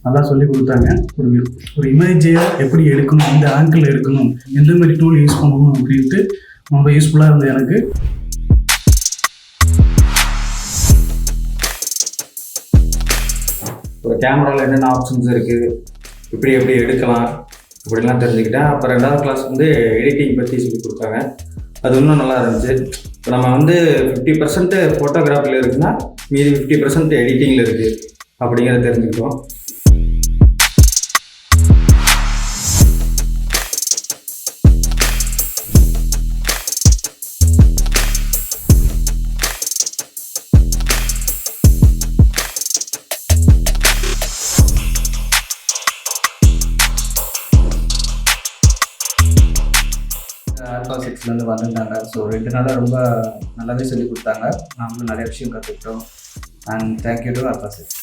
நல்லா சொல்லி கொடுத்தாங்க. ஒரு ஒரு இமேஜை எப்படி எடுக்கணும், இந்த ஆங்கிள் எடுக்கணும், எந்த மாதிரி டூல் யூஸ் பண்ணணும் அப்படின்ட்டு ரொம்ப யூஸ்ஃபுல்லாக இருந்தது எனக்கு. ஒரு கேமராவில் என்னென்ன ஆப்ஷன்ஸ் இருக்குது, எப்படி எடுக்கலாம் இப்படிலாம் தெரிஞ்சுக்கிட்டேன். அப்போ 2வது கிளாஸ் எடிட்டிங் பற்றி சொல்லி கொடுத்தாங்க. அது இன்னும் நல்லா இருந்துச்சு. இப்போ நம்ம 50% ஃபோட்டோகிராஃபியில் இருக்குன்னா மீதி 50% எடிட்டிங்கில் இருக்குது அப்படிங்கிறத தெரிஞ்சுக்கிட்டோம். ஆல்ஃபா 6 வந்துட்டாங்க. ஸோ 2 நாளாக ரொம்ப நல்லாவே சொல்லி கொடுத்தாங்க. நாங்களும் நிறைய விஷயம் கற்றுக்கிட்டோம். And thank you to alpha 6.